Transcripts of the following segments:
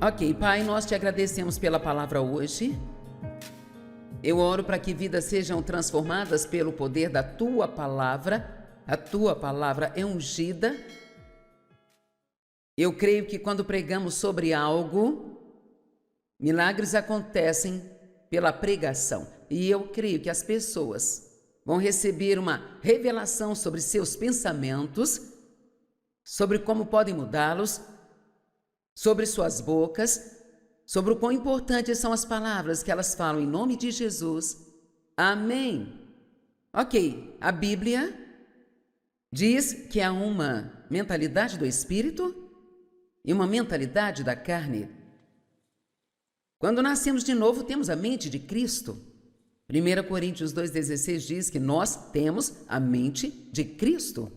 Ok, Pai, nós te agradecemos pela palavra hoje. Eu oro para que vidas sejam transformadas pelo poder da Tua palavra. A Tua palavra é ungida. Eu creio que quando pregamos sobre algo, milagres acontecem pela pregação. E eu creio que as pessoas vão receber uma revelação sobre seus pensamentos, sobre como podem mudá-los, sobre suas bocas, sobre o quão importantes são as palavras que elas falam em nome de Jesus. Amém. Ok, a Bíblia diz que há uma mentalidade do Espírito e uma mentalidade da carne. Quando nascemos de novo, temos a mente de Cristo. 1 Coríntios 2,16 diz que nós temos a mente de Cristo.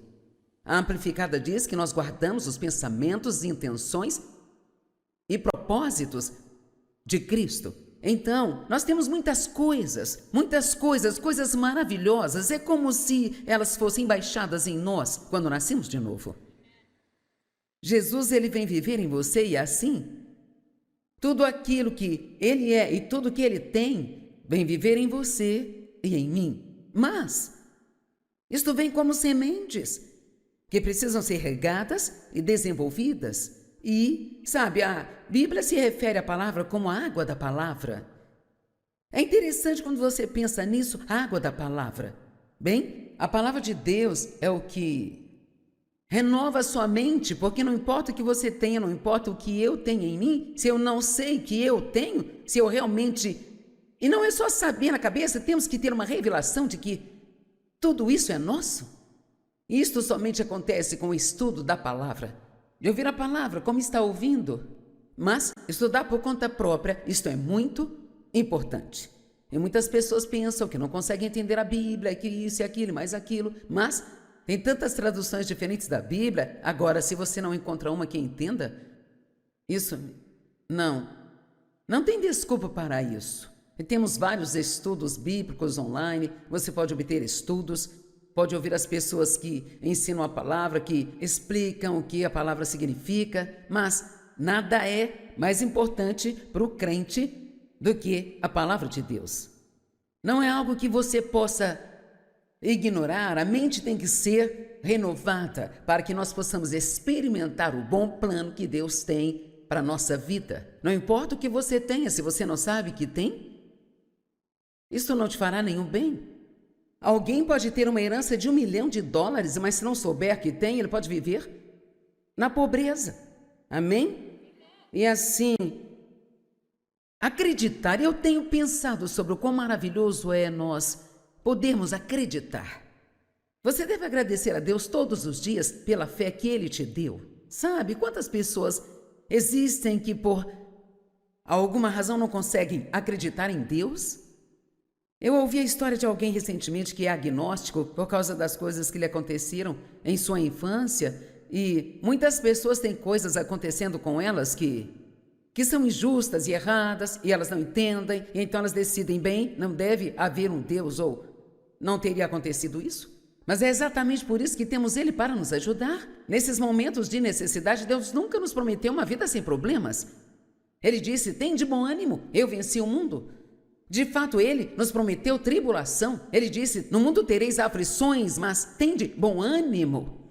A Amplificada diz que nós guardamos os pensamentos, intenções e propósitos de Cristo. Então, nós temos muitas coisas, coisas maravilhosas. É como se elas fossem baixadas em nós quando nascemos de novo. Jesus, ele vem viver em você e assim, tudo aquilo que ele é e tudo que ele tem, vem viver em você e em mim. Mas, isto vem como sementes que precisam ser regadas e desenvolvidas. E, sabe, a Bíblia se refere à palavra como a água da palavra. É interessante quando você pensa nisso, a água da palavra. Bem, a palavra de Deus é o que renova a sua mente, porque não importa o que você tenha, não importa o que eu tenho em mim, se eu não sei que eu tenho, se eu realmente... E não é só saber na cabeça, temos que ter uma revelação de que tudo isso é nosso. E isto somente acontece com o estudo da palavra. De ouvir a palavra como está ouvindo, mas estudar por conta própria, isto é muito importante. E muitas pessoas pensam que não conseguem entender a Bíblia, que isso e aquilo, mais aquilo, mas tem tantas traduções diferentes da Bíblia. Agora, se você não encontra uma que entenda, isso não tem desculpa para isso. E temos vários estudos bíblicos online, você pode obter estudos, pode ouvir as pessoas que ensinam a palavra, que explicam o que a palavra significa, mas nada é mais importante para o crente do que a palavra de Deus. Não é algo que você possa ignorar, a mente tem que ser renovada para que nós possamos experimentar o bom plano que Deus tem para a nossa vida. Não importa o que você tenha, se você não sabe que tem, isso não te fará nenhum bem. Alguém pode ter uma herança de $1 milhão, mas se não souber que tem, ele pode viver na pobreza. Amém? E assim, acreditar, eu tenho pensado sobre o quão maravilhoso é nós podermos acreditar. Você deve agradecer a Deus todos os dias pela fé que Ele te deu. Sabe quantas pessoas existem que por alguma razão não conseguem acreditar em Deus? Eu ouvi a história de alguém recentemente que é agnóstico por causa das coisas que lhe aconteceram em sua infância, e muitas pessoas têm coisas acontecendo com elas que são injustas e erradas, e elas não entendem, e então elas decidem, bem, não deve haver um Deus, ou não teria acontecido isso. Mas é exatamente por isso que temos Ele para nos ajudar. Nesses momentos de necessidade, Deus nunca nos prometeu uma vida sem problemas. Ele disse, tem de bom ânimo, eu venci o mundo. De fato, Ele nos prometeu tribulação. Ele disse, no mundo tereis aflições, mas tende bom ânimo.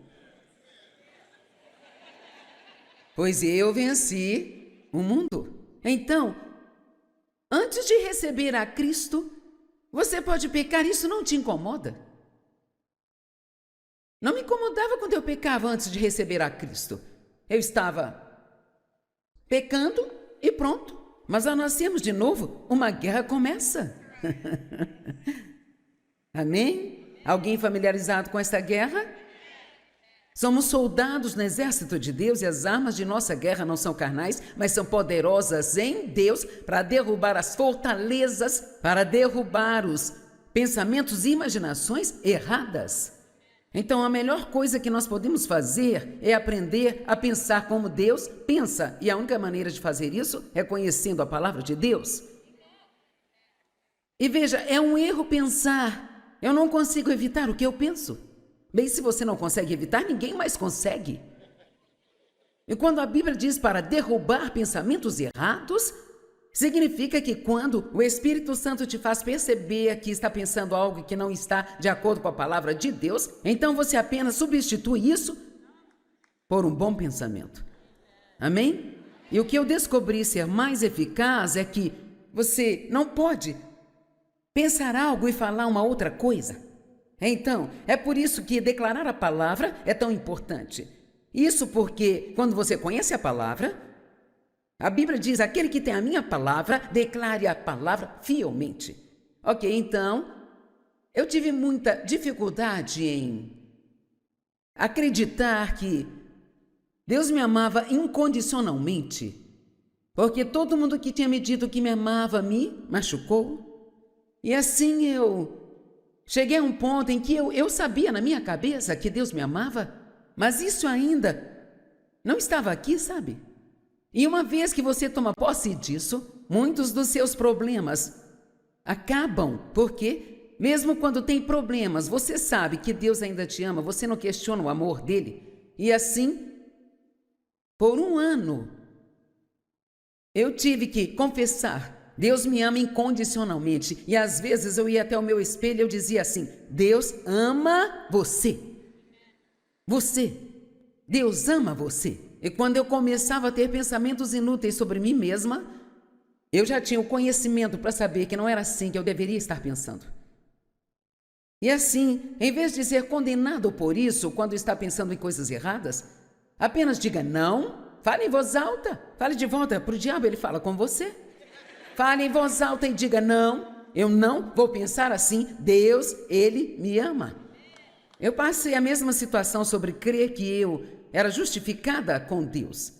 Pois eu venci o mundo. Então, antes de receber a Cristo, você pode pecar, isso não te incomoda? Não me incomodava quando eu pecava antes de receber a Cristo. Eu estava pecando e pronto. Mas ao nascermos de novo, uma guerra começa. Amém? Alguém familiarizado com esta guerra? Somos soldados no exército de Deus e as armas de nossa guerra não são carnais, mas são poderosas em Deus para derrubar as fortalezas, para derrubar os pensamentos e imaginações erradas. Então, a melhor coisa que nós podemos fazer é aprender a pensar como Deus pensa. E a única maneira de fazer isso é conhecendo a palavra de Deus. E veja, é um erro pensar, eu não consigo evitar o que eu penso. Bem, se você não consegue evitar, ninguém mais consegue. E quando a Bíblia diz para derrubar pensamentos errados, significa que quando o Espírito Santo te faz perceber que está pensando algo que não está de acordo com a palavra de Deus, então você apenas substitui isso por um bom pensamento. Amém? E o que eu descobri ser mais eficaz é que você não pode pensar algo e falar uma outra coisa. Então, é por isso que declarar a palavra é tão importante. Isso porque, quando você conhece a palavra, a Bíblia diz, aquele que tem a minha palavra, declare a palavra fielmente. Ok, então, eu tive muita dificuldade em acreditar que Deus me amava incondicionalmente, porque todo mundo que tinha me dito que me amava me machucou. E assim eu cheguei a um ponto em que eu sabia na minha cabeça que Deus me amava, mas isso ainda não estava aqui, sabe? E uma vez que você toma posse disso, muitos dos seus problemas acabam, porque mesmo quando tem problemas, você sabe que Deus ainda te ama, você não questiona o amor dele. E assim, por um ano, eu tive que confessar, Deus me ama incondicionalmente. E às vezes eu ia até o meu espelho e eu dizia assim, Deus ama você. Você. Deus ama você. E quando eu começava a ter pensamentos inúteis sobre mim mesma, eu já tinha o conhecimento para saber que não era assim que eu deveria estar pensando. E assim, em vez de ser condenado por isso, quando está pensando em coisas erradas, apenas diga não, fale em voz alta, fale de volta para o diabo, ele fala com você. Fale em voz alta e diga não, eu não vou pensar assim, Deus, Ele me ama. Eu passei a mesma situação sobre crer que eu era justificada com Deus.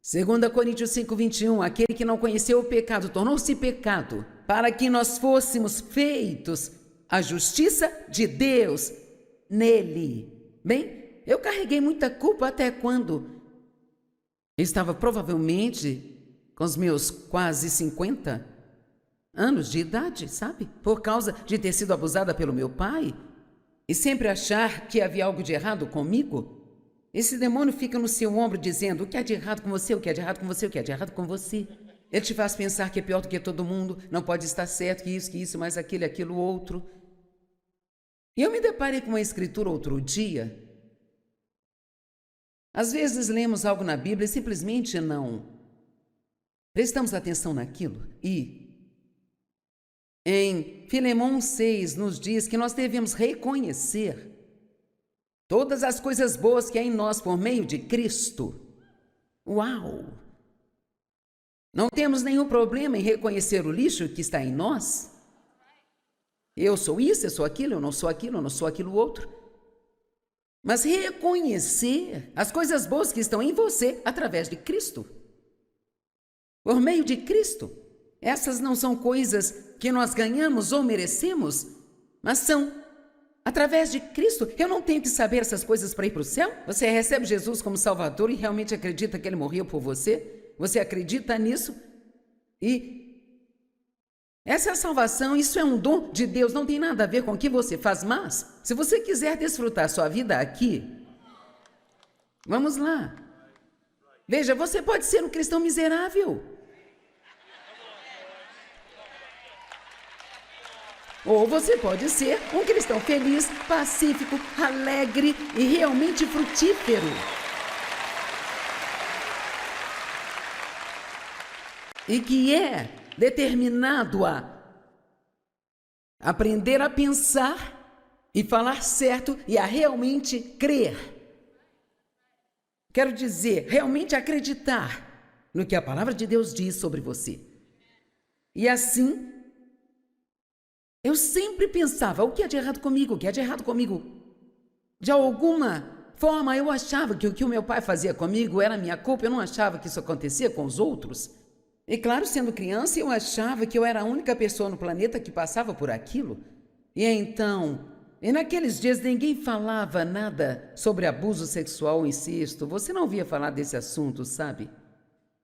2 Coríntios 5:21, aquele que não conheceu o pecado tornou-se pecado, para que nós fôssemos feitos a justiça de Deus nele. Bem, eu carreguei muita culpa até quando eu estava provavelmente com os meus quase 50 anos de idade, sabe? Por causa de ter sido abusada pelo meu pai e sempre achar que havia algo de errado comigo. Esse demônio fica no seu ombro dizendo o que há de errado com você, o que há de errado com você, o que há de errado com você. Ele te faz pensar que é pior do que todo mundo, não pode estar certo, que isso, mais aquilo, outro. E eu me deparei com uma escritura outro dia. Às vezes lemos algo na Bíblia e simplesmente não prestamos atenção naquilo. E em Filemão 6 nos diz que nós devemos reconhecer todas as coisas boas que há em nós por meio de Cristo. Uau! Não temos nenhum problema em reconhecer o lixo que está em nós. Eu sou isso, eu sou aquilo, eu não sou aquilo outro. Mas reconhecer as coisas boas que estão em você através de Cristo. Por meio de Cristo. Essas não são coisas que nós ganhamos ou merecemos, mas são através de Cristo. Eu não tenho que saber essas coisas para ir para o céu. Você recebe Jesus como Salvador e realmente acredita que Ele morreu por você? Você acredita nisso? E essa é a salvação, isso é um dom de Deus, não tem nada a ver com o que você faz, mas se você quiser desfrutar sua vida aqui, vamos lá. Veja, você pode ser um cristão miserável. Ou você pode ser um cristão feliz, pacífico, alegre e realmente frutífero. E que é determinado a aprender a pensar e falar certo e a realmente crer. Quero dizer, realmente acreditar no que a palavra de Deus diz sobre você. E assim, eu sempre pensava, o que é de errado comigo? O que é de errado comigo? De alguma forma, eu achava que o que o meu pai fazia comigo era minha culpa, eu não achava que isso acontecia com os outros. E claro, sendo criança, eu achava que eu era a única pessoa no planeta que passava por aquilo. E naqueles dias ninguém falava nada sobre abuso sexual ou incesto. Você não ouvia falar desse assunto, sabe?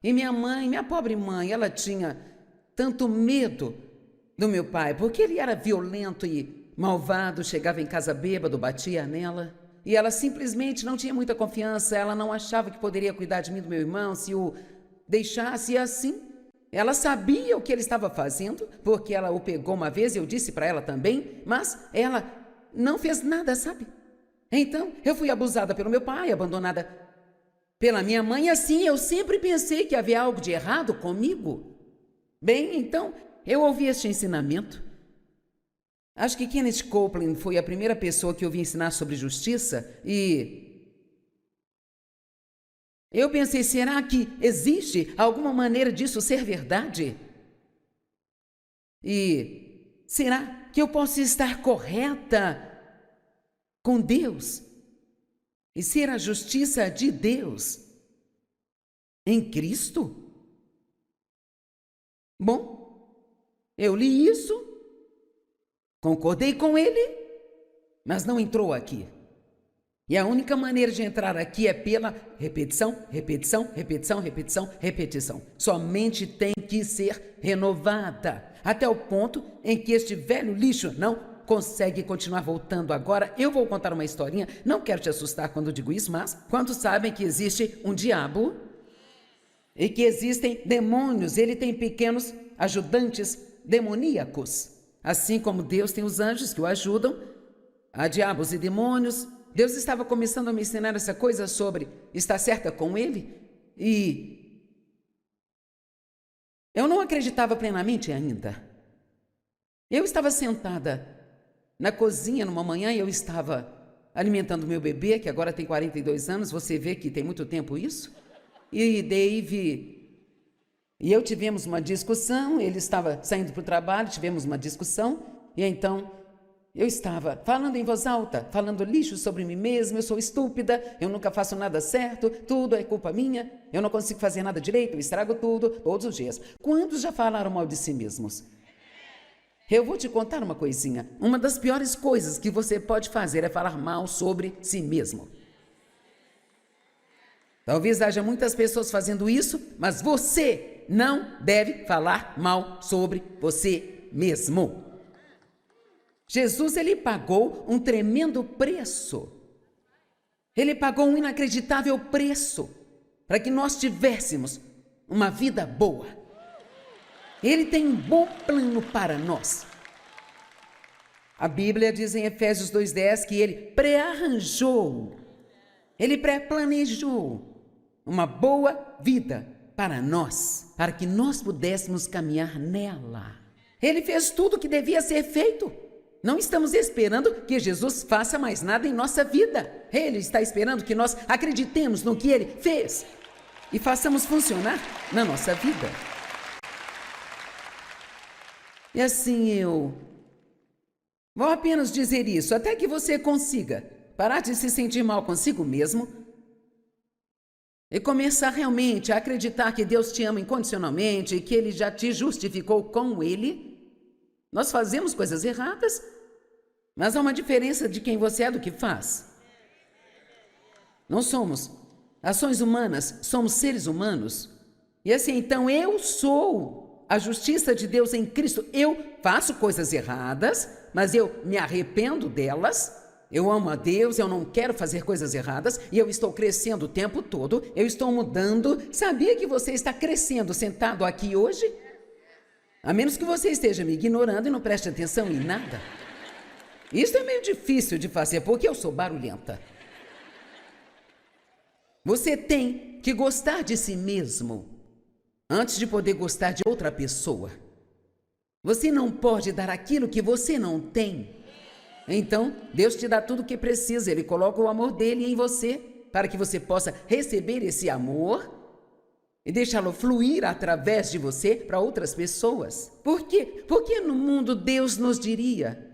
E minha pobre mãe, ela tinha tanto medo do meu pai, porque ele era violento e malvado, chegava em casa bêbado, batia nela. e ela simplesmente não tinha muita confiança, ela não achava que poderia cuidar de mim e do meu irmão se o deixasse, e assim. Ela sabia o que ele estava fazendo, porque ela o pegou uma vez, eu disse para ela também, mas ela não fez nada, sabe? Então, eu fui abusada pelo meu pai, abandonada pela minha mãe, e assim eu sempre pensei que havia algo de errado comigo. Bem, então, eu ouvi este ensinamento. Acho que Kenneth Copeland foi a primeira pessoa que eu vi ensinar sobre justiça e eu pensei, será que existe alguma maneira disso ser verdade? E será que eu posso estar correta com Deus e ser a justiça de Deus em Cristo? Bom, eu li isso, concordei com ele, mas não entrou aqui. E a única maneira de entrar aqui é pela repetição, repetição, repetição, repetição, repetição. Somente tem que ser renovada, até o ponto em que este velho lixo não consegue continuar voltando. Agora, eu vou contar uma historinha, não quero te assustar quando digo isso, mas quantos sabem que existe um diabo e que existem demônios? Ele tem pequenos ajudantes demoníacos. Assim como Deus tem os anjos que o ajudam, há diabos e demônios. Deus estava começando a me ensinar essa coisa sobre estar certa com Ele e eu não acreditava plenamente ainda. Eu estava sentada na cozinha numa manhã e eu estava alimentando meu bebê, que agora tem 42 anos, você vê que tem muito tempo isso, e Dave e eu tivemos uma discussão, ele estava saindo para o trabalho, tivemos uma discussão, e então eu estava falando em voz alta, falando lixo sobre mim mesma, eu sou estúpida, eu nunca faço nada certo, tudo é culpa minha, eu não consigo fazer nada direito, eu estrago tudo, todos os dias. Quantos já falaram mal de si mesmos? Eu vou te contar uma coisinha, uma das piores coisas que você pode fazer é falar mal sobre si mesmo. Talvez haja muitas pessoas fazendo isso, mas você não deve falar mal sobre você mesmo. Jesus, ele pagou um tremendo preço. Ele pagou um inacreditável preço para que nós tivéssemos uma vida boa. Ele tem um bom plano para nós. A Bíblia diz em Efésios 2:10 que ele pré-arranjou, ele pré-planejou uma boa vida para nós, para que nós pudéssemos caminhar nela. Ele fez tudo o que devia ser feito. Não estamos esperando que Jesus faça mais nada em nossa vida. Ele está esperando que nós acreditemos no que ele fez e façamos funcionar na nossa vida. E assim eu vou apenas dizer isso, até que você consiga parar de se sentir mal consigo mesmo e começar realmente a acreditar que Deus te ama incondicionalmente e que Ele já te justificou com Ele. Nós fazemos coisas erradas, mas há uma diferença de quem você é do que faz. Não somos ações humanas, somos seres humanos. E assim, então eu sou a justiça de Deus em Cristo. Eu faço coisas erradas, mas eu me arrependo delas. Eu amo a Deus, eu não quero fazer coisas erradas e eu estou crescendo o tempo todo, eu estou mudando. Sabia que você está crescendo sentado aqui hoje? A menos que você esteja me ignorando e não preste atenção em nada. Isso é meio difícil de fazer, porque eu sou barulhenta. Você tem que gostar de si mesmo antes de poder gostar de outra pessoa. Você não pode dar aquilo que você não tem. Então, Deus te dá tudo o que precisa. Ele coloca o amor dele em você para que você possa receber esse amor e deixá-lo fluir através de você para outras pessoas. Por quê? Porque no mundo Deus nos diria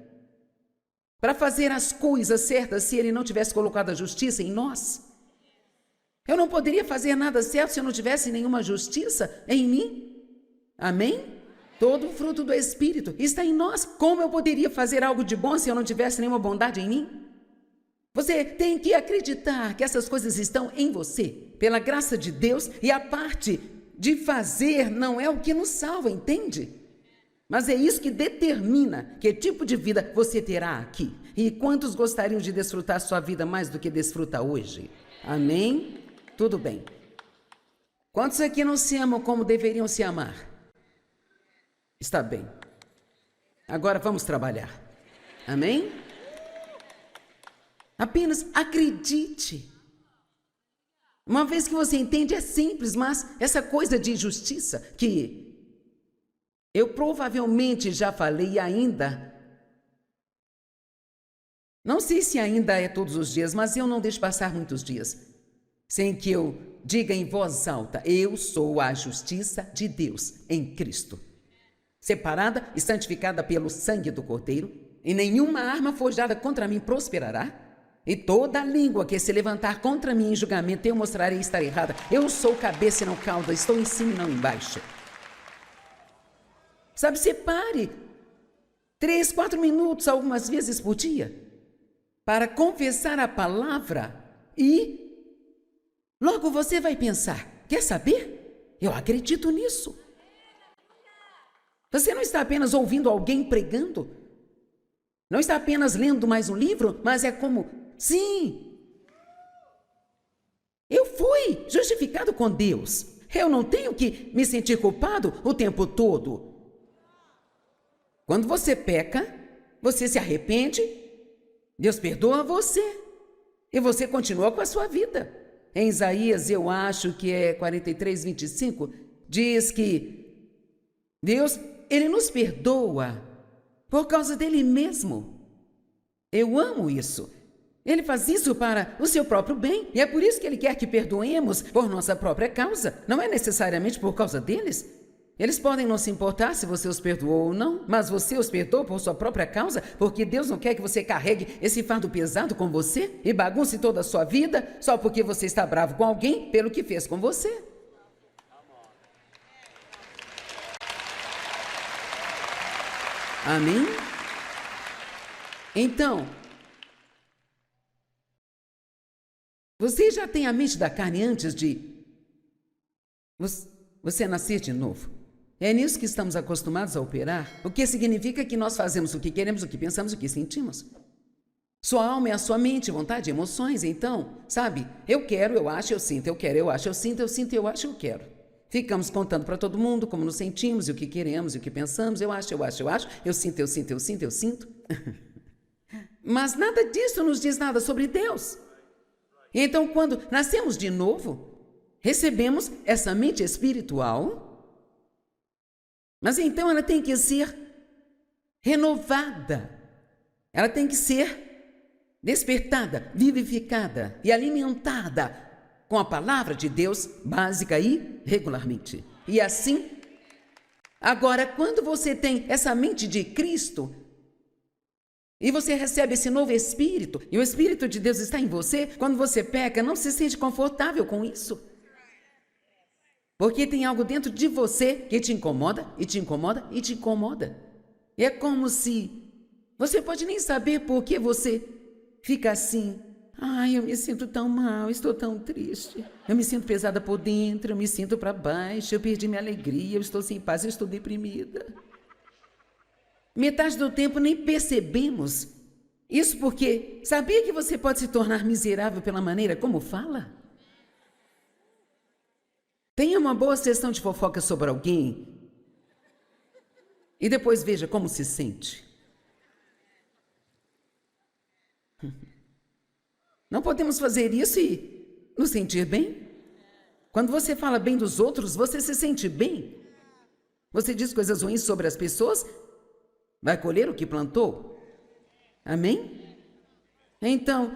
para fazer as coisas certas se Ele não tivesse colocado a justiça em nós? Eu não poderia fazer nada certo se eu não tivesse nenhuma justiça em mim. Amém? Todo o fruto do Espírito está em nós. Como eu poderia fazer algo de bom se eu não tivesse nenhuma bondade em mim? Você tem que acreditar que essas coisas estão em você, pela graça de Deus, e a parte de fazer não é o que nos salva, entende? Mas é isso que determina que tipo de vida você terá aqui. E quantos gostariam de desfrutar sua vida mais do que desfruta hoje? Amém? Tudo bem. Quantos aqui não se amam como deveriam se amar? Está bem. Agora vamos trabalhar. Amém? Apenas acredite. Uma vez que você entende, é simples, mas essa coisa de justiça que eu provavelmente já falei e ainda, não sei se ainda é todos os dias, mas eu não deixo passar muitos dias sem que eu diga em voz alta: eu sou a justiça de Deus em Cristo, separada e santificada pelo sangue do Cordeiro, e nenhuma arma forjada contra mim prosperará. E toda língua que se levantar contra mim em julgamento, eu mostrarei estar errada. Eu sou cabeça e não cauda, estou em cima e não embaixo. Sabe, separe 3, 4 minutos, algumas vezes por dia, para confessar a palavra e logo você vai pensar: quer saber? Eu acredito nisso. Você não está apenas ouvindo alguém pregando, não está apenas lendo mais um livro, mas é como: sim, eu fui justificado com Deus. Eu não tenho que me sentir culpado o tempo todo. Quando você peca, você se arrepende, Deus perdoa você e você continua com a sua vida. Em Isaías, eu acho que é 43, 25, diz que Deus, Ele nos perdoa por causa dele mesmo. Eu amo isso. Ele faz isso para o seu próprio bem, e é por isso que Ele quer que perdoemos por nossa própria causa. Não é necessariamente por causa deles. Eles podem não se importar se você os perdoou ou não, mas você os perdoou por sua própria causa, porque Deus não quer que você carregue esse fardo pesado com você e bagunce toda a sua vida só porque você está bravo com alguém pelo que fez com você. Amém? Então, você já tem a mente da carne antes de você nascer de novo. É nisso que estamos acostumados a operar, o que significa que nós fazemos o que queremos, o que pensamos, o que sentimos. Sua alma é a sua mente, vontade, emoções. Então, sabe, eu quero, eu acho, eu sinto, eu quero, eu acho, eu sinto, eu acho, eu quero. Ficamos contando para todo mundo como nos sentimos, e o que queremos, e o que pensamos. Eu acho, eu sinto, eu sinto. Mas nada disso nos diz nada sobre Deus. Então, quando nascemos de novo, recebemos essa mente espiritual, mas então ela tem que ser renovada, ela tem que ser despertada, vivificada e alimentada com a palavra de Deus básica e regularmente. E assim, agora, quando você tem essa mente de Cristo, e você recebe esse novo Espírito, e o Espírito de Deus está em você, quando você peca, não se sente confortável com isso. Porque tem algo dentro de você que te incomoda, e te incomoda, e te incomoda. E é como se você pode nem saber por que você fica assim. Ai, eu me sinto tão mal, estou tão triste. Eu me sinto pesada por dentro, eu me sinto para baixo, eu perdi minha alegria, eu estou sem paz, eu estou deprimida. Metade do tempo nem percebemos. Isso porque sabia que você pode se tornar miserável pela maneira como fala? Tenha uma boa sessão de fofoca sobre alguém e depois veja como se sente. Não podemos fazer isso e nos sentir bem? Quando você fala bem dos outros, você se sente bem? Você diz coisas ruins sobre as pessoas, vai colher o que plantou? Amém? Então,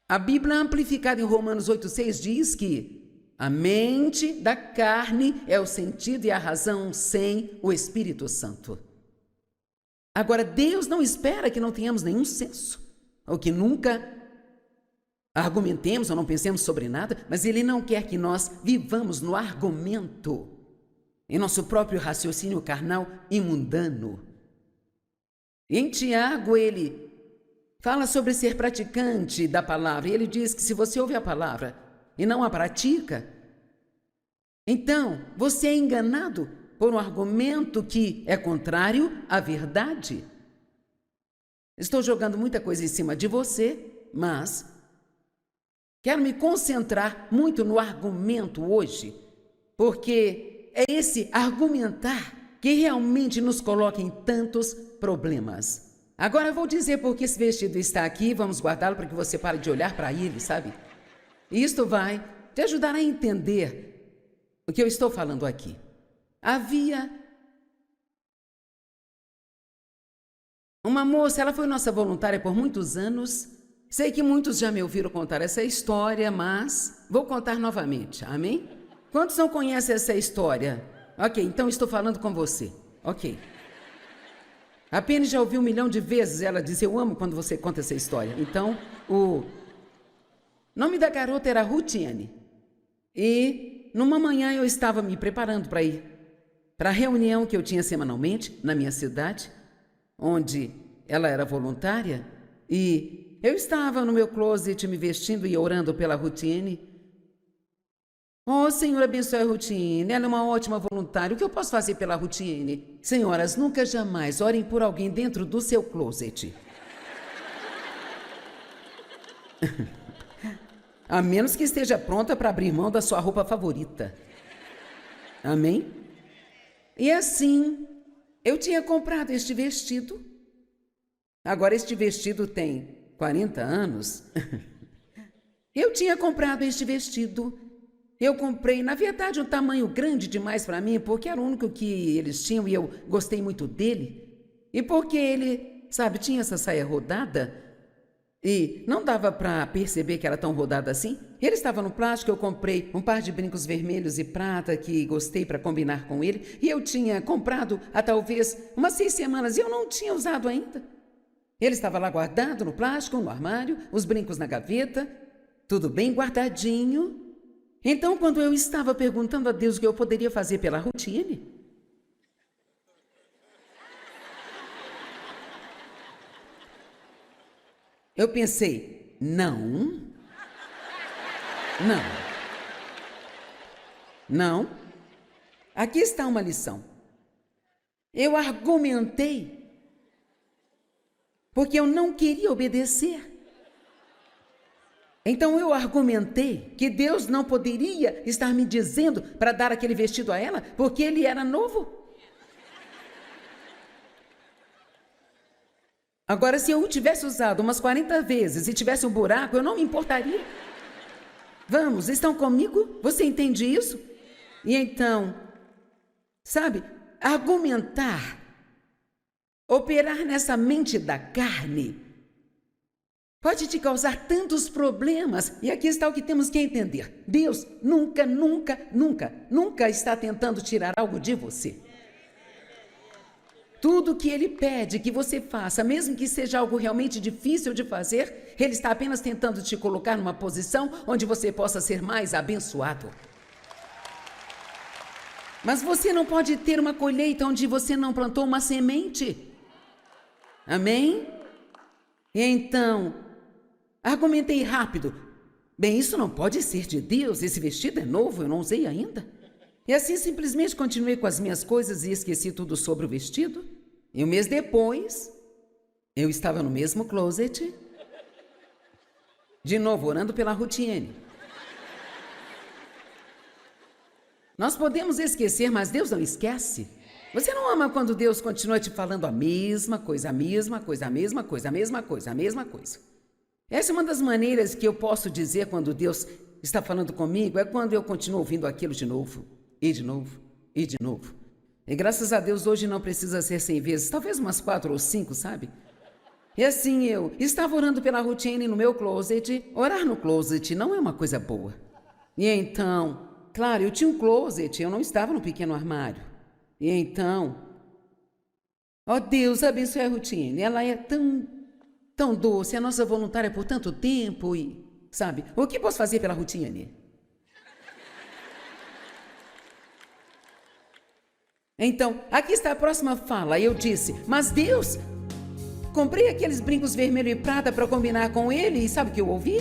a Bíblia amplificada em Romanos 8,6 diz que a mente da carne é o sentido e a razão sem o Espírito Santo. Agora, Deus não espera que não tenhamos nenhum senso, ou que nunca argumentemos ou não pensemos sobre nada, mas Ele não quer que nós vivamos no argumento, em nosso próprio raciocínio carnal e mundano. Em Tiago, ele fala sobre ser praticante da palavra, e ele diz que se você ouve a palavra e não a pratica, então você é enganado por um argumento que é contrário à verdade. Estou jogando muita coisa em cima de você, mas quero me concentrar muito no argumento hoje, porque é esse argumentar que realmente nos coloca em tantos problemas. Agora eu vou dizer por que esse vestido está aqui, vamos guardá-lo para que você pare de olhar para ele, sabe? Isto vai te ajudar a entender o que eu estou falando aqui. Havia uma moça, ela foi nossa voluntária por muitos anos. Sei que muitos já me ouviram contar essa história, mas vou contar novamente, amém? Quantos não conhecem essa história? Ok, então estou falando com você. Ok. A Penny já ouviu 1 milhão de vezes ela diz, eu amo quando você conta essa história. Então, o nome da garota era Rutiane. E numa manhã eu estava me preparando para ir para a reunião que eu tinha semanalmente na minha cidade, onde ela era voluntária, e eu estava no meu closet me vestindo e orando pela Rutiane. Oh, Senhor, abençoe a Rutiane, ela é uma ótima voluntária. O que eu posso fazer pela Rutiane? Senhoras, nunca jamais orem por alguém dentro do seu closet. A menos que esteja pronta para abrir mão da sua roupa favorita. Amém? E assim, eu tinha comprado este vestido. Agora este vestido tem 40 anos. Eu tinha comprado este vestido. Eu comprei, na verdade, um tamanho grande demais para mim, porque era o único que eles tinham e eu gostei muito dele. E porque ele, sabe, tinha essa saia rodada e não dava para perceber que era tão rodada assim. Ele estava no plástico, eu comprei um par de brincos vermelhos e prata que gostei para combinar com ele. E eu tinha comprado há talvez umas 6 semanas e eu não tinha usado ainda. Ele estava lá guardado no plástico, no armário, os brincos na gaveta, tudo bem guardadinho. Então, quando eu estava perguntando a Deus o que eu poderia fazer pela Rutiane, eu pensei, não, aqui está uma lição. Eu argumentei, porque eu não queria obedecer. Então eu argumentei que Deus não poderia estar me dizendo para dar aquele vestido a ela, porque ele era novo. Agora, se eu o tivesse usado umas 40 vezes e tivesse um buraco, eu não me importaria. Vamos, estão comigo? Você entende isso? E então, sabe, argumentar, operar nessa mente da carne, pode te causar tantos problemas. E aqui está o que temos que entender. Deus nunca está tentando tirar algo de você. Tudo que Ele pede que você faça, mesmo que seja algo realmente difícil de fazer, Ele está apenas tentando te colocar numa posição onde você possa ser mais abençoado. Mas você não pode ter uma colheita onde você não plantou uma semente. Amém? E então, argumentei rápido. Bem, isso não pode ser de Deus, esse vestido é novo, eu não usei ainda. E assim simplesmente continuei com as minhas coisas e esqueci tudo sobre o vestido. E um mês depois, eu estava no mesmo closet, de novo orando pela Rutiane. Nós podemos esquecer, mas Deus não esquece. Você não ama quando Deus continua te falando a mesma coisa, a mesma coisa, a mesma coisa, a mesma coisa, a mesma coisa. Essa é uma das maneiras que eu posso dizer quando Deus está falando comigo, é quando eu continuo ouvindo aquilo de novo, e de novo, e de novo. E graças a Deus hoje não precisa ser 100 vezes, talvez umas 4 ou 5, sabe? E assim eu estava orando pela Rutiane no meu closet. Orar no closet não é uma coisa boa. E então, claro, eu tinha um closet, eu não estava no pequeno armário. E então, ó Deus, abençoe a Rutiane, ela é tão doce, a nossa voluntária por tanto tempo e, sabe, o que posso fazer pela Rutiane? Então, aqui está a próxima fala. Eu disse, mas Deus, comprei aqueles brincos vermelho e prata para combinar com ele e sabe o que eu ouvi?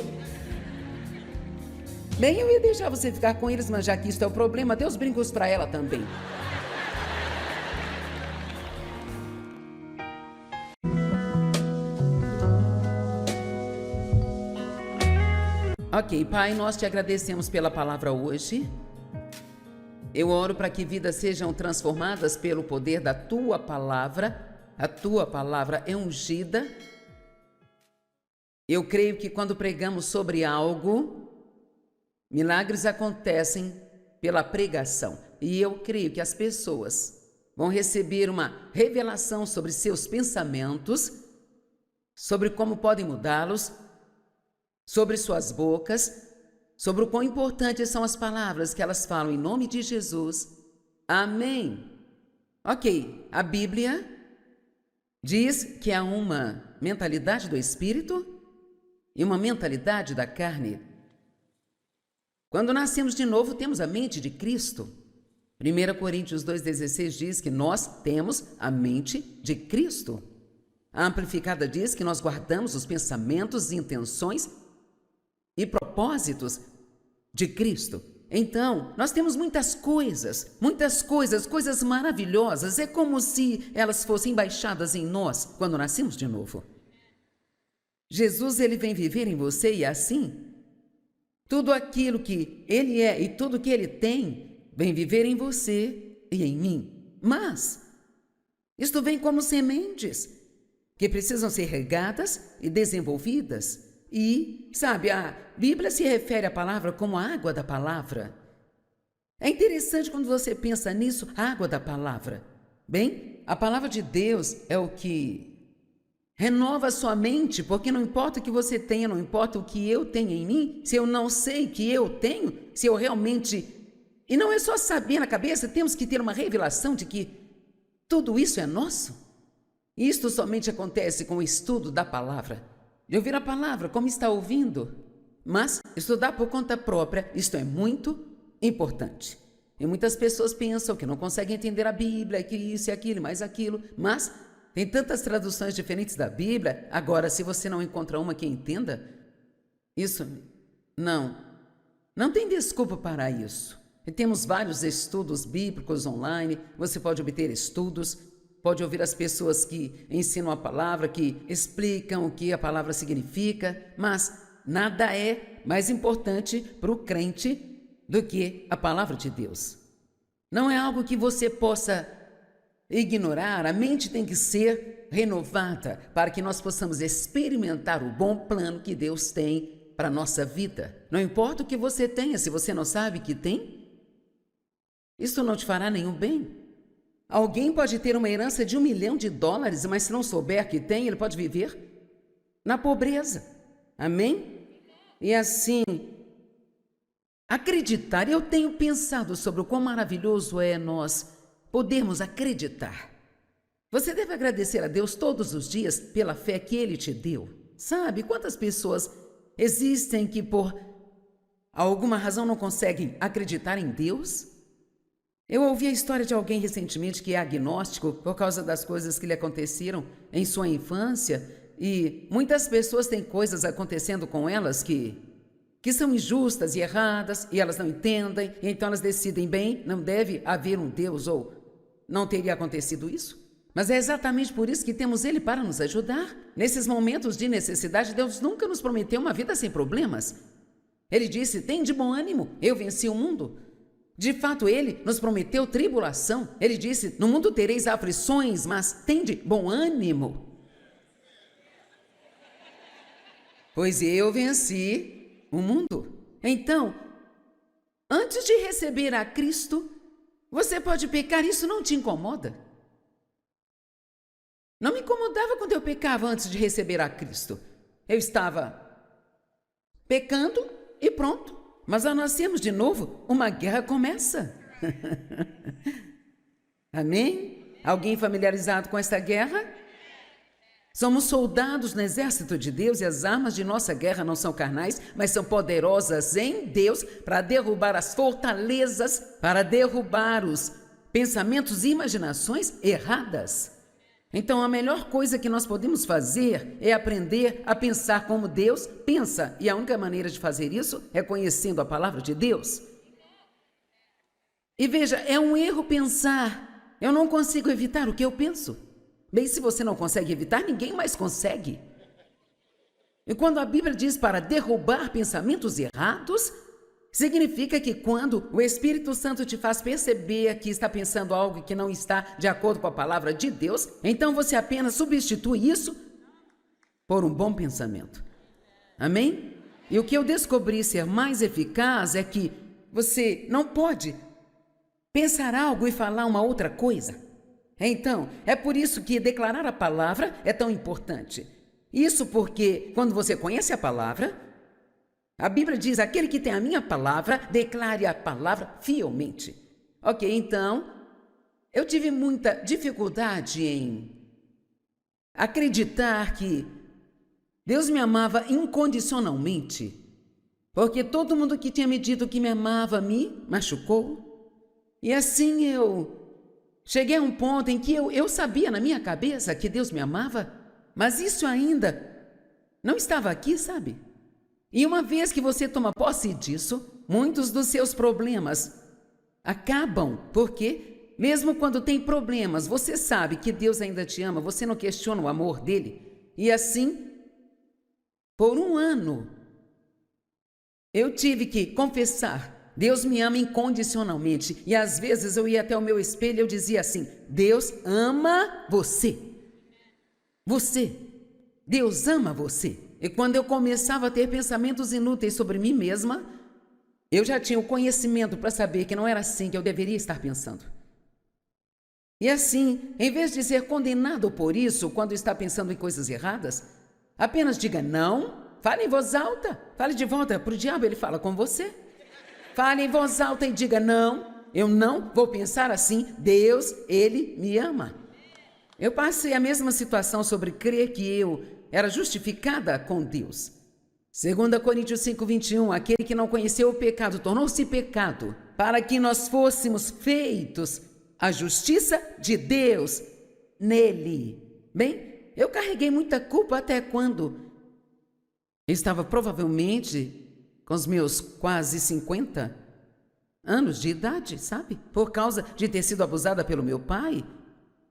Bem, eu ia deixar você ficar com eles, mas já que isso é o problema, dê os brincos para ela também. Ok, Pai, nós te agradecemos pela palavra hoje. Eu oro para que vidas sejam transformadas pelo poder da Tua palavra. A Tua palavra é ungida. Eu creio que quando pregamos sobre algo, milagres acontecem pela pregação. E eu creio que as pessoas vão receber uma revelação sobre seus pensamentos, sobre como podem mudá-los, sobre suas bocas, sobre o quão importantes são as palavras que elas falam em nome de Jesus. Amém. Ok, a Bíblia diz que há uma mentalidade do Espírito e uma mentalidade da carne. Quando nascemos de novo, temos a mente de Cristo. 1 Coríntios 2,16 diz que nós temos a mente de Cristo. A Amplificada diz que nós guardamos os pensamentos, intenções e propósitos de Cristo. Então, nós temos muitas coisas, coisas maravilhosas. É como se elas fossem baixadas em nós quando nascemos de novo. Jesus, ele vem viver em você e assim, tudo aquilo que ele é e tudo que ele tem, vem viver em você e em mim. Mas, isto vem como sementes que precisam ser regadas e desenvolvidas. E, sabe, a Bíblia se refere à palavra como a água da palavra. É interessante quando você pensa nisso, a água da palavra. Bem, a palavra de Deus é o que renova a sua mente, porque não importa o que você tenha, não importa o que eu tenho em mim, se eu não sei que eu tenho, se eu realmente... E não é só saber na cabeça, temos que ter uma revelação de que tudo isso é nosso. E isto somente acontece com o estudo da palavra. De ouvir a palavra como está ouvindo, mas estudar por conta própria, isto é muito importante. E muitas pessoas pensam que não conseguem entender a Bíblia, que isso e aquilo, mais aquilo, mas tem tantas traduções diferentes da Bíblia. Agora, se você não encontra uma que entenda, isso não tem desculpa para isso. E temos vários estudos bíblicos online, você pode obter estudos, pode ouvir as pessoas que ensinam a palavra, que explicam o que a palavra significa, mas nada é mais importante para o crente do que a palavra de Deus. Não é algo que você possa ignorar, a mente tem que ser renovada para que nós possamos experimentar o bom plano que Deus tem para a nossa vida. Não importa o que você tenha, se você não sabe que tem, isso não te fará nenhum bem. Alguém pode ter uma herança de $1 milhão, mas se não souber que tem, ele pode viver na pobreza. Amém? E assim, acreditar, eu tenho pensado sobre o quão maravilhoso é nós podermos acreditar. Você deve agradecer a Deus todos os dias pela fé que Ele te deu. Sabe quantas pessoas existem que por alguma razão não conseguem acreditar em Deus? Eu ouvi a história de alguém recentemente que é agnóstico por causa das coisas que lhe aconteceram em sua infância, e muitas pessoas têm coisas acontecendo com elas que são injustas e erradas, e elas não entendem, e então elas decidem, bem, não deve haver um Deus, ou não teria acontecido isso. Mas é exatamente por isso que temos Ele para nos ajudar. Nesses momentos de necessidade, Deus nunca nos prometeu uma vida sem problemas. Ele disse, tem de bom ânimo, eu venci o mundo. De fato, Ele nos prometeu tribulação. Ele disse, no mundo tereis aflições, mas tende bom ânimo. Pois eu venci o mundo. Então, antes de receber a Cristo, você pode pecar, isso não te incomoda? Não me incomodava quando eu pecava antes de receber a Cristo. Eu estava pecando e pronto. Mas ao nascermos de novo, uma guerra começa. Amém? Alguém familiarizado com esta guerra? Somos soldados no exército de Deus e as armas de nossa guerra não são carnais, mas são poderosas em Deus para derrubar as fortalezas, para derrubar os pensamentos e imaginações erradas. Então, a melhor coisa que nós podemos fazer é aprender a pensar como Deus pensa. E a única maneira de fazer isso é conhecendo a palavra de Deus. E veja, é um erro pensar, eu não consigo evitar o que eu penso. Bem, se você não consegue evitar, ninguém mais consegue. E quando a Bíblia diz para derrubar pensamentos errados, significa que quando o Espírito Santo te faz perceber que está pensando algo que não está de acordo com a palavra de Deus, então você apenas substitui isso por um bom pensamento. Amém? E o que eu descobri ser mais eficaz é que você não pode pensar algo e falar uma outra coisa. Então, é por isso que declarar a palavra é tão importante. Isso porque, quando você conhece a palavra, a Bíblia diz, aquele que tem a minha palavra, declare a palavra fielmente. Ok, então, eu tive muita dificuldade em acreditar que Deus me amava incondicionalmente, porque todo mundo que tinha me dito que me amava me machucou. E assim eu cheguei a um ponto em que eu sabia na minha cabeça que Deus me amava, mas isso ainda não estava aqui, sabe? E uma vez que você toma posse disso, muitos dos seus problemas acabam, porque mesmo quando tem problemas, você sabe que Deus ainda te ama, você não questiona o amor dele. E assim, por um ano, eu tive que confessar, Deus me ama incondicionalmente. E às vezes eu ia até o meu espelho e eu dizia assim, Deus ama você. Você. Deus ama você. E quando eu começava a ter pensamentos inúteis sobre mim mesma, eu já tinha o conhecimento para saber que não era assim que eu deveria estar pensando. E assim, em vez de ser condenado por isso, quando está pensando em coisas erradas, apenas diga não, fale em voz alta, fale de volta para o diabo, ele fala com você. Fale em voz alta e diga não, eu não vou pensar assim, Deus, Ele me ama. Eu passei a mesma situação sobre crer que eu era justificada com Deus. 2 Coríntios 5:21, aquele que não conheceu o pecado tornou-se pecado, para que nós fôssemos feitos a justiça de Deus nele. Bem, eu carreguei muita culpa até quando eu estava provavelmente com os meus quase 50 anos de idade, sabe? Por causa de ter sido abusada pelo meu pai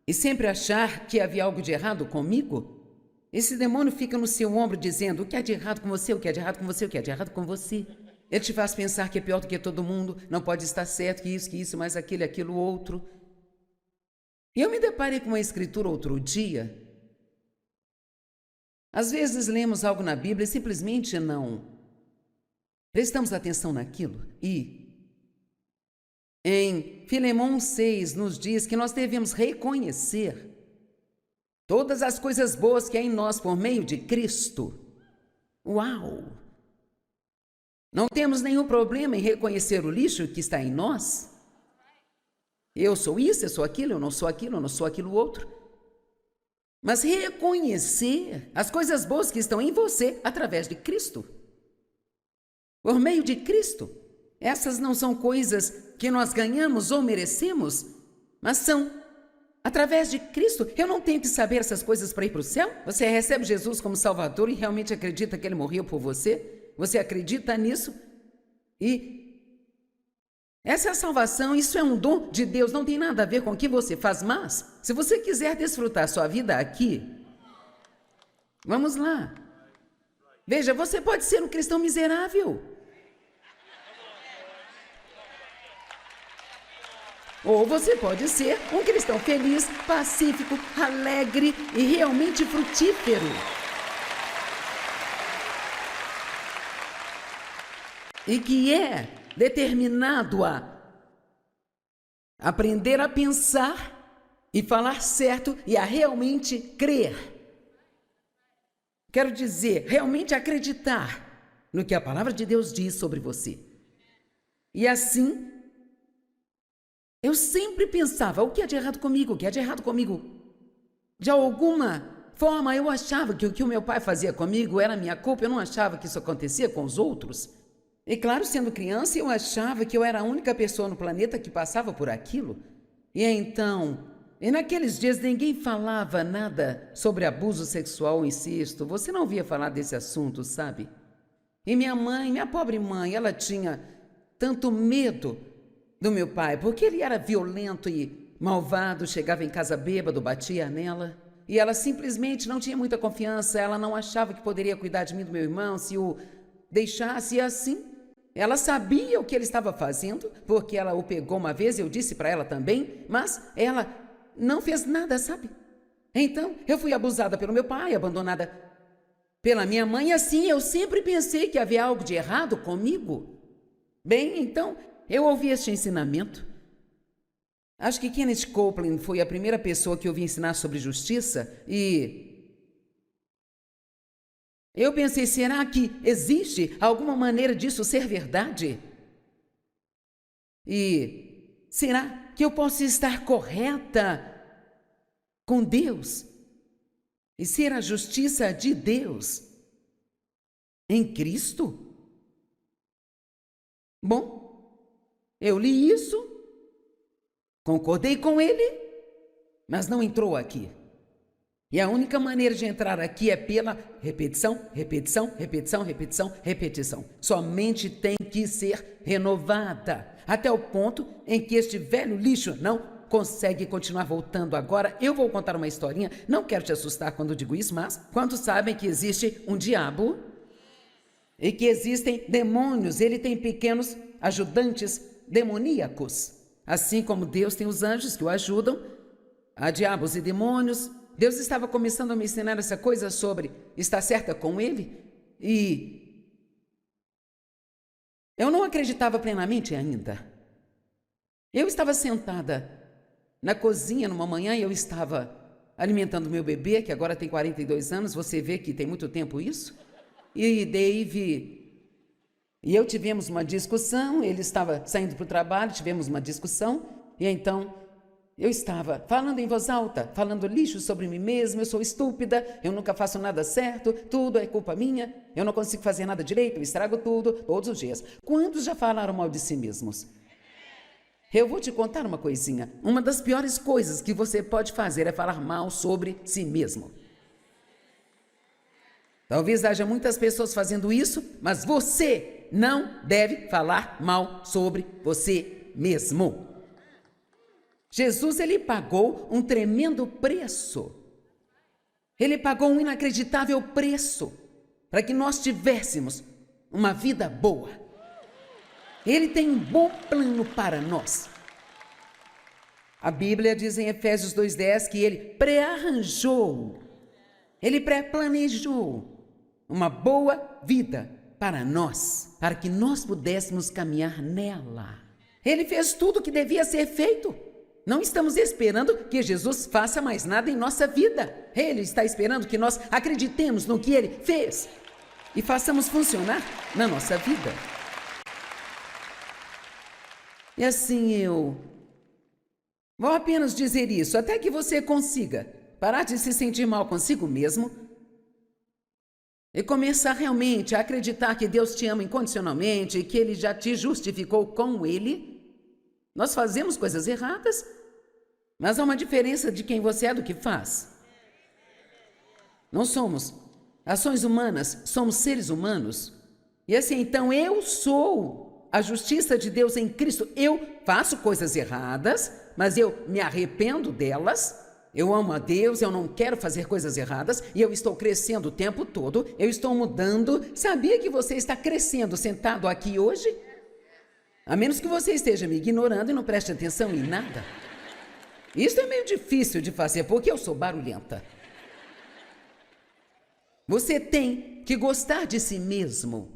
e sempre achar que havia algo de errado comigo. Esse demônio fica no seu ombro dizendo o que há de errado com você, o que há de errado com você, o que há de errado com você. Ele te faz pensar que é pior do que todo mundo, não pode estar certo, que isso, mais aquilo, outro. E eu me deparei com uma escritura outro dia. Às vezes lemos algo na Bíblia e simplesmente não prestamos atenção naquilo. E em Filemão 6 nos diz que nós devemos reconhecer todas as coisas boas que há em nós por meio de Cristo. Uau! Não temos nenhum problema em reconhecer o lixo que está em nós. Eu sou isso, eu sou aquilo, eu não sou aquilo, eu não sou aquilo outro. Mas reconhecer as coisas boas que estão em você através de Cristo. Por meio de Cristo. Essas não são coisas que nós ganhamos ou merecemos, mas são através de Cristo. Eu não tenho que saber essas coisas para ir para o céu. Você recebe Jesus como Salvador e realmente acredita que Ele morreu por você? Você acredita nisso? E essa é a salvação, isso é um dom de Deus, não tem nada a ver com o que você faz, mas se você quiser desfrutar sua vida aqui, vamos lá. Veja, você pode ser um cristão miserável. Ou você pode ser um cristão feliz, pacífico, alegre e realmente frutífero. E que é determinado a aprender a pensar e falar certo e a realmente crer. Quero dizer, realmente acreditar no que a palavra de Deus diz sobre você. E assim, eu sempre pensava, o que é de errado comigo? O que é de errado comigo? De alguma forma, eu achava que o que o meu pai fazia comigo era minha culpa, eu não achava que isso acontecia com os outros. E claro, sendo criança, eu achava que eu era a única pessoa no planeta que passava por aquilo. E naqueles dias ninguém falava nada sobre abuso sexual ou incesto. Você não ouvia falar desse assunto, sabe? E minha mãe, minha pobre mãe, ela tinha tanto medo do meu pai, porque ele era violento e malvado, chegava em casa bêbado, batia nela. e ela simplesmente não tinha muita confiança, ela não achava que poderia cuidar de mim e do meu irmão se o deixasse, e assim. Ela sabia o que ele estava fazendo, porque ela o pegou uma vez, eu disse para ela também, mas ela não fez nada, sabe? Então, eu fui abusada pelo meu pai, abandonada pela minha mãe, e assim eu sempre pensei que havia algo de errado comigo. Bem, então, eu ouvi este ensinamento. Acho que Kenneth Copeland foi a primeira pessoa que eu ouvi ensinar sobre justiça e eu pensei, será que existe alguma maneira disso ser verdade? E será que eu posso estar correta com Deus e ser a justiça de Deus em Cristo? Bom, eu li isso, concordei com ele, mas não entrou aqui. E a única maneira de entrar aqui é pela repetição, repetição, repetição, repetição, repetição. Somente tem que ser renovada, até o ponto em que este velho lixo não consegue continuar voltando. Agora, eu vou contar uma historinha, não quero te assustar quando digo isso, mas quantos sabem que existe um diabo e que existem demônios? Ele tem pequenos ajudantes demoníacos. Assim como Deus tem os anjos que o ajudam, há diabos e demônios. Deus estava começando a me ensinar essa coisa sobre estar certa com Ele e eu não acreditava plenamente ainda. Eu estava sentada na cozinha numa manhã e eu estava alimentando meu bebê, que agora tem 42 anos, você vê que tem muito tempo isso, e Dave e eu tivemos uma discussão, ele estava saindo para o trabalho, tivemos uma discussão, e então eu estava falando em voz alta, falando lixo sobre mim mesma, eu sou estúpida, eu nunca faço nada certo, tudo é culpa minha, eu não consigo fazer nada direito, eu estrago tudo, todos os dias. Quantos já falaram mal de si mesmos? Eu vou te contar uma coisinha, uma das piores coisas que você pode fazer é falar mal sobre si mesmo. Talvez haja muitas pessoas fazendo isso, mas você não deve falar mal sobre você mesmo. Jesus, ele pagou um tremendo preço. Ele pagou um inacreditável preço para que nós tivéssemos uma vida boa. Ele tem um bom plano para nós. A Bíblia diz em Efésios 2:10 que ele pré-arranjou, ele pré-planejou uma boa vida para nós, para que nós pudéssemos caminhar nela. Ele fez tudo o que devia ser feito. Não estamos esperando que Jesus faça mais nada em nossa vida. Ele está esperando que nós acreditemos no que Ele fez e façamos funcionar na nossa vida. E assim eu vou apenas dizer isso, até que você consiga parar de se sentir mal consigo mesmo e começar realmente a acreditar que Deus te ama incondicionalmente e que Ele já te justificou com Ele. Nós fazemos coisas erradas, mas há uma diferença de quem você é do que faz. Não somos ações humanas, somos seres humanos. E assim, então eu sou a justiça de Deus em Cristo. Eu faço coisas erradas, mas eu me arrependo delas. Eu amo a Deus, eu não quero fazer coisas erradas e eu estou crescendo o tempo todo, eu estou mudando. Sabia que você está crescendo sentado aqui hoje? A menos que você esteja me ignorando e não preste atenção em nada. Isso é meio difícil de fazer, porque eu sou barulhenta. Você tem que gostar de si mesmo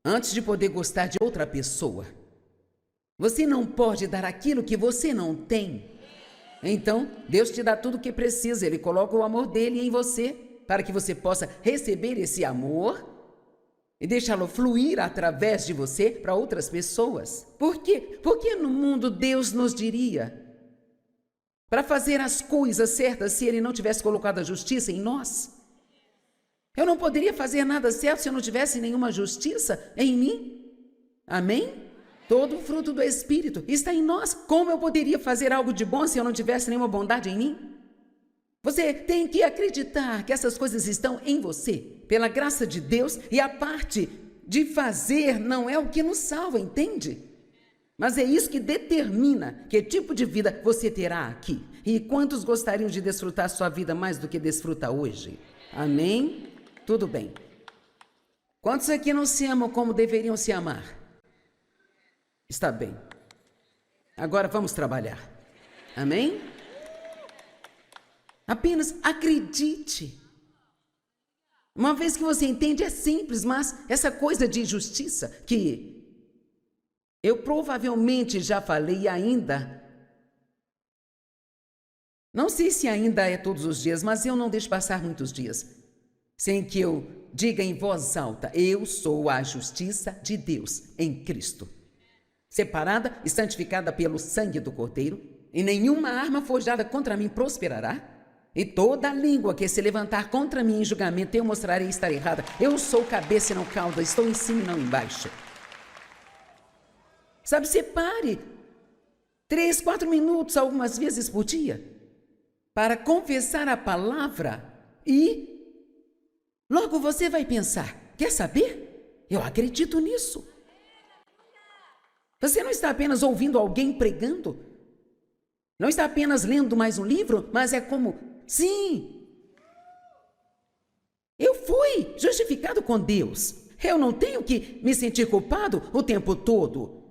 antes de poder gostar de outra pessoa. Você não pode dar aquilo que você não tem. Então, Deus te dá tudo o que precisa. Ele coloca o amor dele em você para que você possa receber esse amor e deixá-lo fluir através de você para outras pessoas. Por quê? Porque no mundo Deus nos diria para fazer as coisas certas se Ele não tivesse colocado a justiça em nós? Eu não poderia fazer nada certo se eu não tivesse nenhuma justiça em mim. Amém? Todo o fruto do Espírito está em nós. Como eu poderia fazer algo de bom se eu não tivesse nenhuma bondade em mim? Você tem que acreditar que essas coisas estão em você, pela graça de Deus, e a parte de fazer não é o que nos salva, entende? Mas é isso que determina que tipo de vida você terá aqui. E quantos gostariam de desfrutar sua vida mais do que desfruta hoje? Amém? Tudo bem. Quantos aqui não se amam como deveriam se amar? Está bem. Agora vamos trabalhar. Amém? Apenas acredite. Uma vez que você entende, é simples, mas essa coisa de justiça que eu provavelmente já falei e ainda, não sei se ainda é todos os dias, mas eu não deixo passar muitos dias sem que eu diga em voz alta: eu sou a justiça de Deus em Cristo, separada e santificada pelo sangue do Cordeiro, e nenhuma arma forjada contra mim prosperará. E toda língua que se levantar contra mim em julgamento, eu mostrarei estar errada. Eu sou cabeça e não cauda, estou em cima e não embaixo. Sabe, separe 3, 4 minutos, algumas vezes por dia, para confessar a palavra e logo você vai pensar: quer saber? Eu acredito nisso. Você não está apenas ouvindo alguém pregando, não está apenas lendo mais um livro, mas é como: sim, eu fui justificado com Deus. Eu não tenho que me sentir culpado o tempo todo.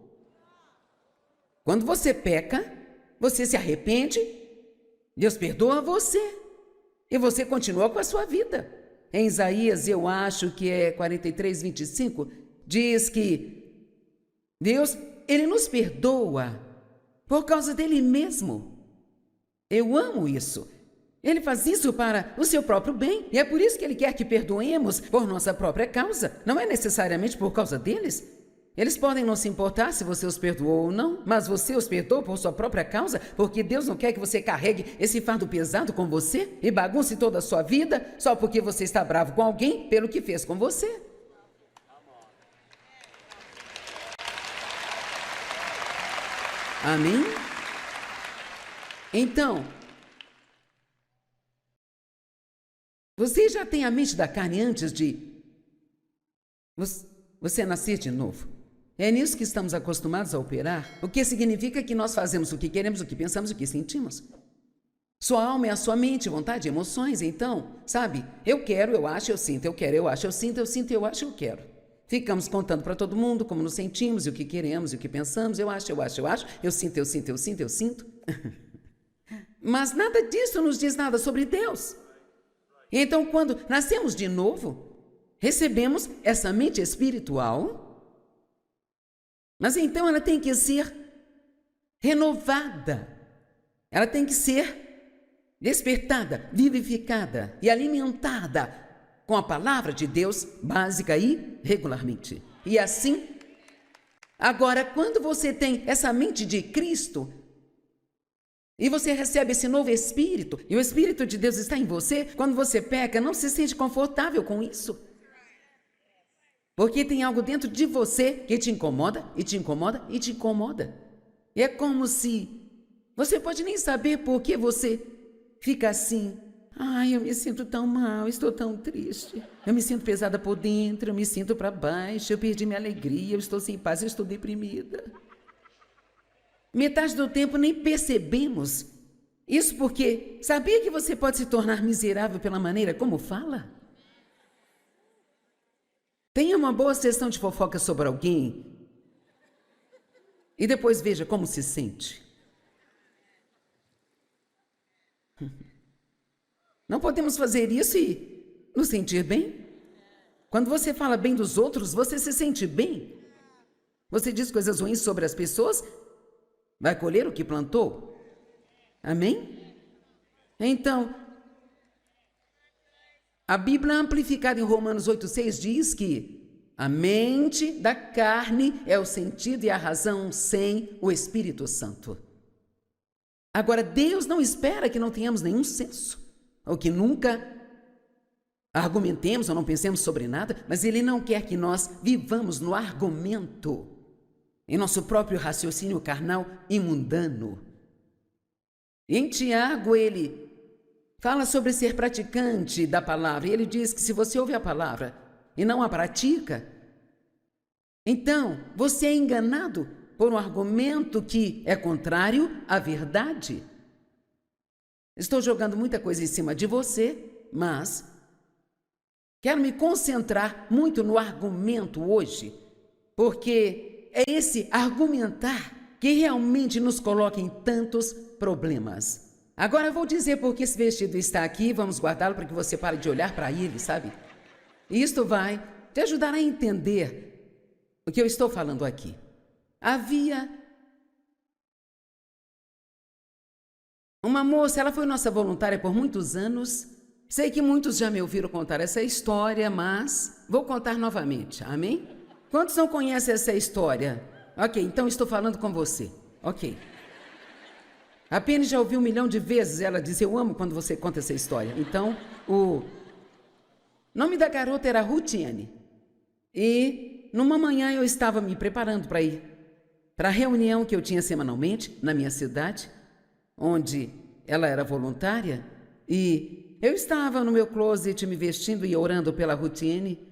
Quando você peca, você se arrepende, Deus perdoa você e você continua com a sua vida. Em Isaías, eu acho que é 43:25, diz que Deus, Ele nos perdoa por causa dele mesmo. Eu amo isso. Ele faz isso para o seu próprio bem, e é por isso que Ele quer que perdoemos por nossa própria causa. Não é necessariamente por causa deles. Eles podem não se importar se você os perdoou ou não, mas você os perdoou por sua própria causa, porque Deus não quer que você carregue esse fardo pesado com você e bagunce toda a sua vida só porque você está bravo com alguém pelo que fez com você. Amém? Então, você já tem a mente da carne antes de você nascer de novo. É nisso que estamos acostumados a operar, o que significa que nós fazemos o que queremos, o que pensamos, o que sentimos. Sua alma é a sua mente, vontade, emoções. Então, sabe, eu quero, eu acho, eu sinto, eu quero, eu acho, eu sinto, eu acho, eu quero. Ficamos contando para todo mundo como nos sentimos, e o que queremos, e o que pensamos. Eu acho, eu sinto, eu sinto. Mas nada disso nos diz nada sobre Deus. Então, quando nascemos de novo, recebemos essa mente espiritual, mas então ela tem que ser renovada, ela tem que ser despertada, vivificada e alimentada com a palavra de Deus básica e regularmente. E assim, agora, quando você tem essa mente de Cristo e você recebe esse novo Espírito, e o Espírito de Deus está em você, quando você peca, não se sente confortável com isso. Porque tem algo dentro de você que te incomoda, e te incomoda, e te incomoda. E é como se você pode nem saber por que você fica assim. Ai, eu me sinto tão mal, estou tão triste. Eu me sinto pesada por dentro, eu me sinto para baixo, eu perdi minha alegria, eu estou sem paz, eu estou deprimida. Metade do tempo nem percebemos. Isso porque sabia que você pode se tornar miserável pela maneira como fala? Tenha uma boa sessão de fofoca sobre alguém e depois veja como se sente. Não podemos fazer isso e nos sentir bem? Quando você fala bem dos outros, você se sente bem? Você diz coisas ruins sobre as pessoas, vai colher o que plantou? Amém? Então, a Bíblia amplificada em Romanos 8,6 diz que a mente da carne é o sentido e a razão sem o Espírito Santo. Agora, Deus não espera que não tenhamos nenhum senso, ou que nunca argumentemos ou não pensemos sobre nada, mas Ele não quer que nós vivamos no argumento, em nosso próprio raciocínio carnal e mundano. Em Tiago, ele fala sobre ser praticante da palavra, e ele diz que se você ouve a palavra e não a pratica, então você é enganado por um argumento que é contrário à verdade. Estou jogando muita coisa em cima de você, mas quero me concentrar muito no argumento hoje, porque é esse argumentar que realmente nos coloca em tantos problemas. Agora eu vou dizer por que esse vestido está aqui, vamos guardá-lo para que você pare de olhar para ele, sabe? Isto vai te ajudar a entender o que eu estou falando aqui. Havia uma moça, ela foi nossa voluntária por muitos anos. Sei que muitos já me ouviram contar essa história, mas vou contar novamente, amém? Quantos não conhecem essa história? Ok, então estou falando com você. Ok. A Penny já ouviu 1 milhão de vezes ela diz, eu amo quando você conta essa história. Então, o nome da garota era Rutiane. E numa manhã eu estava me preparando para ir para a reunião que eu tinha semanalmente na minha cidade, onde ela era voluntária, e eu estava no meu closet me vestindo e orando pela Rutiane.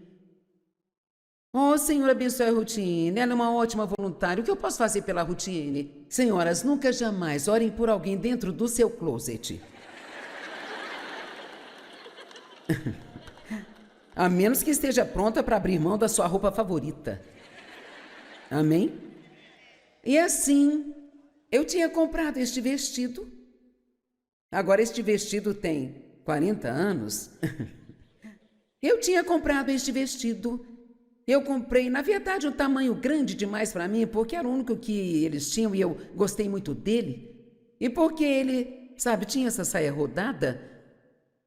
Oh, Senhor, abençoe a Rutiane, ela é uma ótima voluntária. O que eu posso fazer pela Rutiane? Senhoras, nunca jamais orem por alguém dentro do seu closet. A menos que esteja pronta para abrir mão da sua roupa favorita. Amém? E assim, eu tinha comprado este vestido. Agora este vestido tem 40 anos. Eu tinha comprado este vestido. Eu comprei, na verdade, um tamanho grande demais para mim, porque era o único que eles tinham e eu gostei muito dele. E porque ele, sabe, tinha essa saia rodada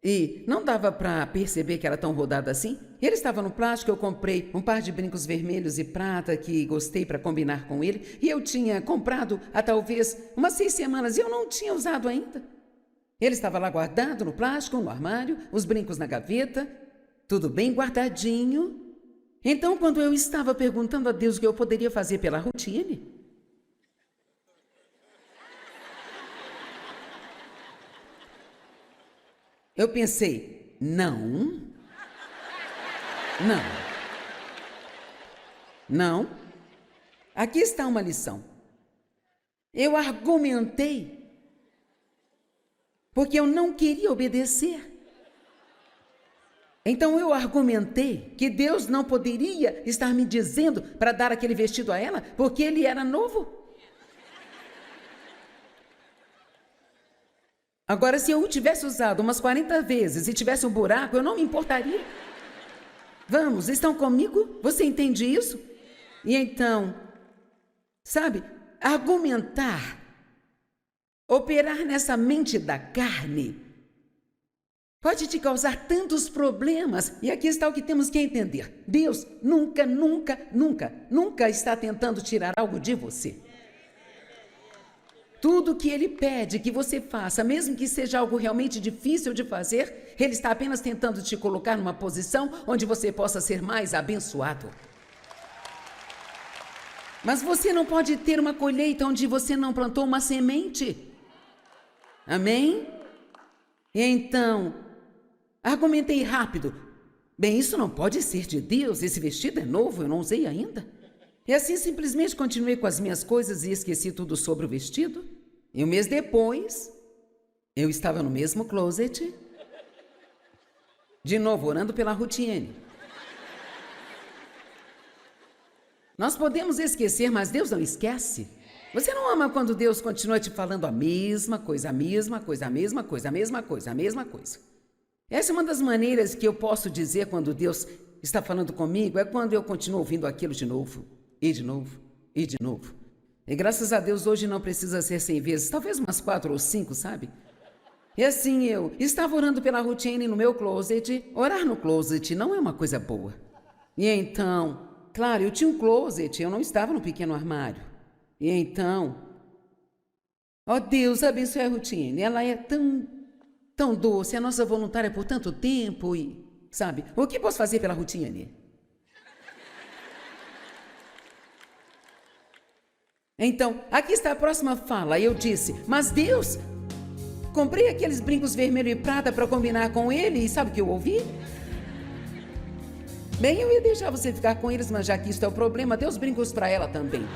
e não dava para perceber que era tão rodada assim. Ele estava no plástico, eu comprei um par de brincos vermelhos e prata que gostei para combinar com ele. E eu tinha comprado há talvez umas 6 semanas e eu não tinha usado ainda. Ele estava lá guardado no plástico, no armário, os brincos na gaveta, tudo bem guardadinho. Então, quando eu estava perguntando a Deus o que eu poderia fazer pela Rutiane, eu pensei, não, aqui está uma lição. Eu argumentei, porque eu não queria obedecer. Então eu argumentei que Deus não poderia estar me dizendo para dar aquele vestido a ela, porque ele era novo. Agora, se eu o tivesse usado umas 40 vezes e tivesse um buraco, eu não me importaria. Vamos, estão comigo? Você entende isso? E então, sabe, argumentar, operar nessa mente da carne, pode te causar tantos problemas. E aqui está o que temos que entender. Deus nunca está tentando tirar algo de você. Tudo que Ele pede que você faça, mesmo que seja algo realmente difícil de fazer, Ele está apenas tentando te colocar numa posição onde você possa ser mais abençoado. Mas você não pode ter uma colheita onde você não plantou uma semente. Amém? E então, argumentei rápido. Bem, isso não pode ser de Deus, esse vestido é novo, eu não usei ainda. E assim simplesmente continuei com as minhas coisas e esqueci tudo sobre o vestido. E um mês depois, eu estava no mesmo closet, de novo orando pela Rutiane. Nós podemos esquecer, mas Deus não esquece. Você não ama quando Deus continua te falando a mesma coisa, a mesma coisa, a mesma coisa, a mesma coisa, a mesma coisa. Essa é uma das maneiras que eu posso dizer quando Deus está falando comigo, é quando eu continuo ouvindo aquilo de novo, e de novo, e de novo. E graças a Deus hoje não precisa ser 100 vezes, talvez umas 4 ou 5, sabe? E assim eu estava orando pela Rutiane no meu closet. Orar no closet não é uma coisa boa. E então, claro, eu tinha um closet, eu não estava no pequeno armário. E então, ó Deus, abençoe a Rutiane, ela é tão doce, a nossa voluntária por tanto tempo e, sabe, o que posso fazer pela Rutiane? Então, aqui está a próxima fala. Eu disse, mas Deus, comprei aqueles brincos vermelho e prata para combinar com ele e sabe o que eu ouvi? Bem, eu ia deixar você ficar com eles, mas já que isso é o problema, dê os brincos para ela também.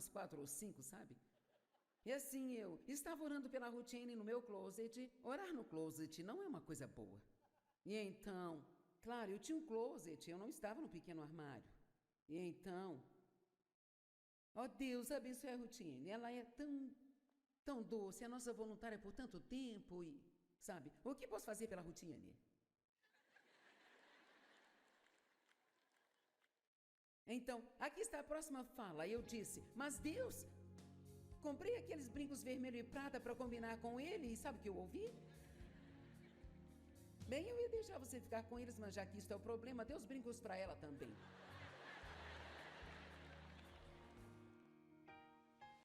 umas 4 ou 5, sabe? E assim eu estava orando pela Rutiene no meu closet. Orar no closet não é uma coisa boa. E então, claro, eu tinha um closet, eu não estava no pequeno armário. E então, ó Deus, abençoe a Rutiene. Ela é tão doce, a nossa voluntária por tanto tempo e, sabe, o que posso fazer pela Rutiene? Então, aqui está a próxima fala. Eu disse, mas Deus, comprei aqueles brincos vermelho e prata para combinar com ele e sabe o que eu ouvi? Bem, eu ia deixar você ficar com eles, mas já que isso é o problema, dê os brincos para ela também.